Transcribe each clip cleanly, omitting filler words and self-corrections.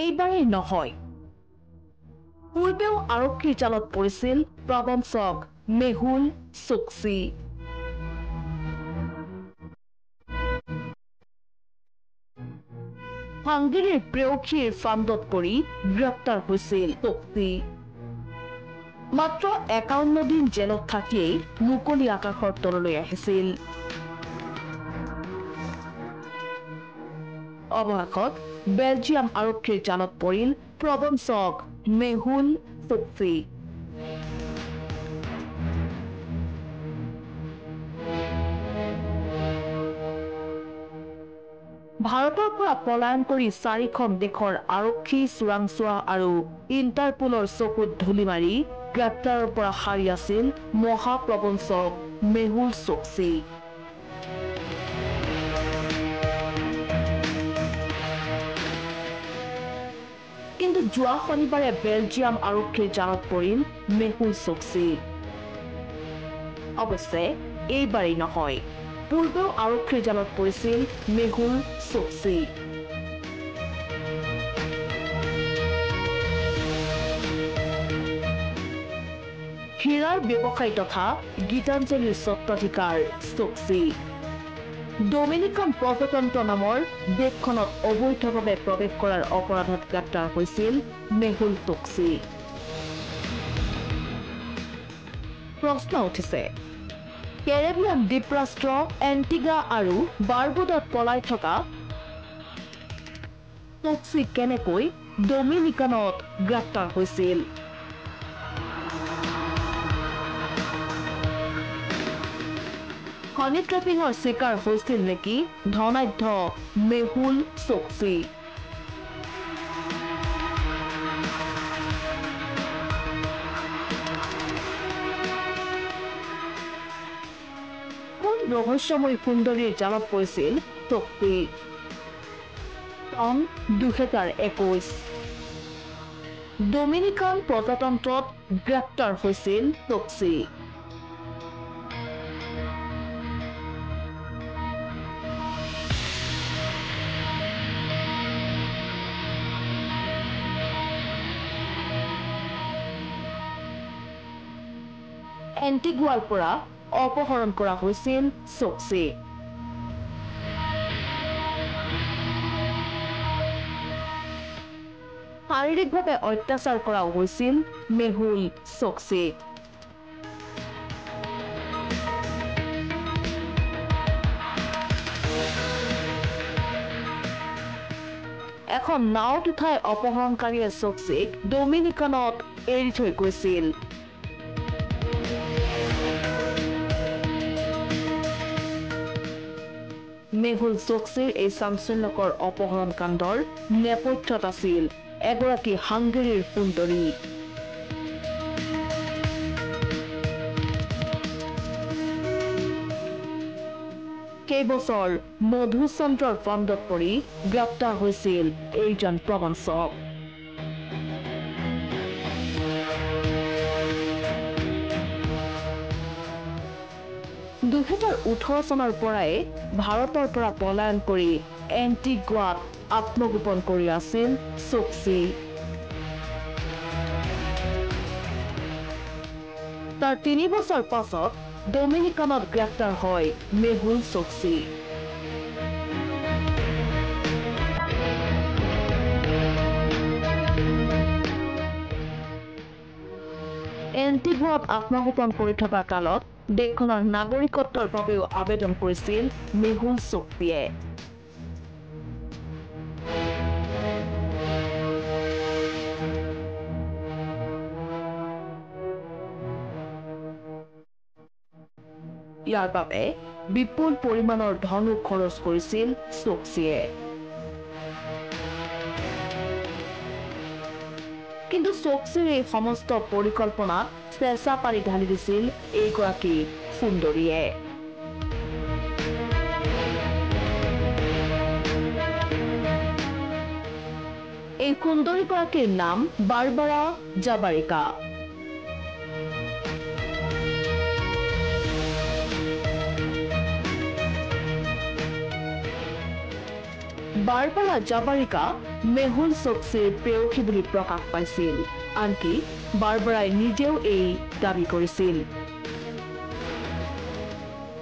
এইবাৰেই নহয়, পূৰ্বেও আৰক্ষীৰ জালত পৰিছিল প্ৰবঞ্চক মেহুল চোকচি। হাংগেৰীৰ প্ৰেয়সীৰ ফান্দত পৰি গ্ৰেপ্তাৰ হৈছিল চোকচি। মাত্ৰ ৫১ দিন জেলত থাকিয়েই মুকলি আকাশৰ তললৈ আহিছিল। অৱশেষত বেলজিয়াম আৰক্ষীৰ জালত পৰিল প্ৰবঞ্চক মেহুল চোকচি। ভাৰতৰ পৰা পলায়ন কৰি ৪খন দেশৰ আৰক্ষী, চোৰাংচোৱা আৰু ইণ্টাৰপোলৰ চকুত ধূলি মাৰি গ্ৰেপ্তাৰৰ পৰা সাৰি আছিল মহাপ্ৰবঞ্চক মেহুল চোকচি। কিন্তু যোৱা শনিবাৰে বেলজিয়াম আৰক্ষীৰ জালত পৰিল মেহুল চোকচি। অৱশ্যে এইবাৰেই নহয়, পূৰ্বেও আৰক্ষীৰ জালত পৰিছিল মেহুল চোকচি। হীৰাৰ ব্যৱসায়ী তথা গীতাঞ্জলিৰ স্বত্বাধিকাৰ চোকচি। ডমিনিকান প্ৰজাতন্ত্ৰ নামৰ দেশখনত অবৈধভাৱে প্ৰৱেশ কৰাৰ অপৰাধত গ্ৰেপ্তাৰ হৈছিল মেহুল চোকচি। প্ৰশ্ন উঠিছে, কেৰেবিয়ান দ্বীপৰাষ্ট্ৰ এণ্টিগা আৰু বাৰ্বুদাত পলাই থকা চোকচি কেনেকৈ ডমিনিকানত গ্ৰেপ্তাৰ হৈছিল? হানি ট্ৰেপিঙৰ চিকাৰ হৈছিল নেকি ধনাঢ্য মেহুল চোকচি? কোন ৰহস্যময়ী সুন্দৰীৰ জালত পৰিছিল চোকচি? চন ২০২১। ডমিনিকান প্ৰজাতন্ত্ৰত গ্ৰেপ্তাৰ হৈছিল চোকচি। এণ্টিগুৱাৰ পৰা অপহৰণ কৰা হৈছিল চোকচি। শাৰীৰিকভাৱে অত্যাচাৰ কৰা হৈছিল মেহুল চোকচিক। এখন নাওত উঠাই অপহৰণকাৰীয়ে চোকচিক ডমিনিকানত এৰি থৈ গৈছিল। মেহুল চোকচিৰ এই চাঞ্চল্যকৰ অপহৰণ কাণ্ডৰ নেপথ্যত আছিল এগৰাকী হাংগেৰীৰ সুন্দৰী। কেইবছৰ মধুচন্দ্ৰৰ ফান্দত পৰি গ্ৰেপ্তাৰ হৈছিল এইজন প্ৰবঞ্চক। চনৰ পৰাই ভাৰতৰ পৰা পলায়ন কৰি এণ্টিগুৱাত আত্মগোপন কৰি আছিল চোকচি। তাৰ ৩ বছৰ পাছত ডমিনিকানত গ্ৰেপ্তাৰ হয় মেহুল চোকচি। এণ্টিগুৱাত আত্মগোপন কৰি থকা কালত দেশখনৰ নাগৰিকত্বৰ বাবেও আবেদন কৰিছিল মেহুল চোকচিয়ে। ইয়াৰ বাবে বিপুল পৰিমাণৰ ধনো খৰচ কৰিছিল চোকচিয়ে। কিন্তু চোকচিৰ এই সমস্ত পৰিকল্পনাত চেঁচা পানী ঢালি দিছিল এইগৰাকী সুন্দৰীয়ে। এই সুন্দৰীগৰাকীৰ নাম বাৰবাৰা জাবাৰিকা। বাৰবাৰা জাবাৰিকা মেহুল চোকছিৰ প্ৰেয়সী বুলি প্ৰকাশ পাইছিল। আনকি বাৰবাৰাই নিজেও এই দাবী কৰিছিল।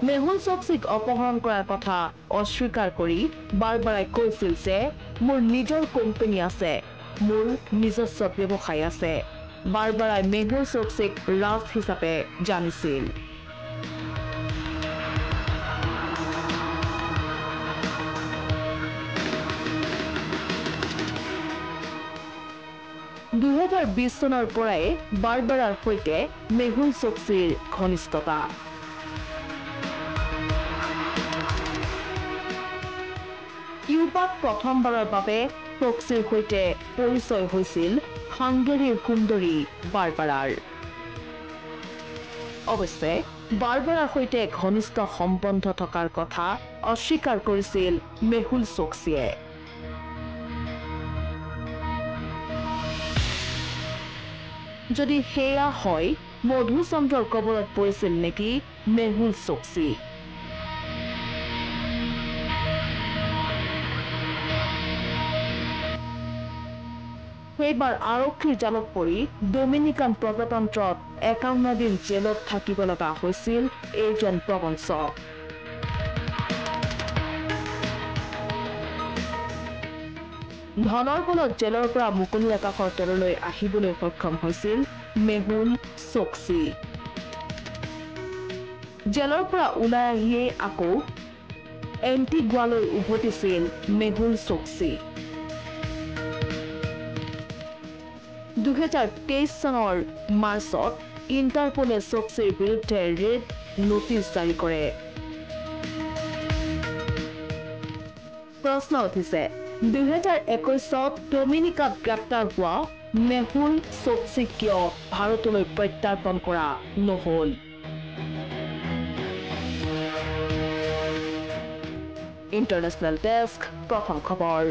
মেহুল চোকছিক অপহৰণ কৰাৰ কথা অস্বীকাৰ কৰি বাৰবাৰাই কৈছিল যে মোৰ নিজৰ কোম্পানী আছে, মোৰ নিজস্ব ব্যৱসায় আছে। বাৰবাৰাই মেহুল চোকছিক ৰাজ হিচাপে জানিছিল। (2020) চনৰ পৰাই বাৰবাৰাৰ সৈতে মেহুল চোকছিৰ ঘনিষ্ঠতা। কিউবাত প্ৰথমবাৰৰ বাবে চোকছিৰ সৈতে পৰিচয় হৈছিল হাংগেৰীৰ সুন্দৰী বাৰবাৰাৰ। অৱশ্যে বাৰবাৰাৰ সৈতে ঘনিষ্ঠ সম্বন্ধ থকাৰ কথা অস্বীকাৰ কৰিছিল মেহুল চোকছিয়ে। যদি সেয়া হয়, মধুচন্দ্ৰৰ কবলত পৰিছিল নেকি মেহুল চোকছি? সেইবাৰ আৰক্ষীৰ জালত পৰি ডমিনিকান প্ৰজাতন্ত্ৰত 51 দিন জেলত থাকিব লগা হৈছিল এইজন প্ৰবঞ্চক। ধনৰ বলত জেলৰ পৰা মুকলি আকাশৰ তললৈ আহিবলৈ সক্ষম হৈছিল মেহুল চোকছি। জেলৰ পৰা ওলাই আহিয়েই আকৌ এণ্টিগুৱালৈ উভতিছিল মেহুল চোকছি। 2023 চনৰ মাৰ্চত ইণ্টাৰপলে চোকছিৰ বিৰুদ্ধে ৰেড নোটিছ জাৰি কৰে। প্ৰশ্ন উঠিছে, 2021 ডমিনিকাত গ্ৰেপ্তাৰ হোৱা মেহুল চোকছিক কিয় ভাৰতলৈ প্ৰত্যাৰ্পণ কৰা নহল? ইণ্টাৰনেশ্যনেল ডেস্ক, প্ৰথম খবৰ।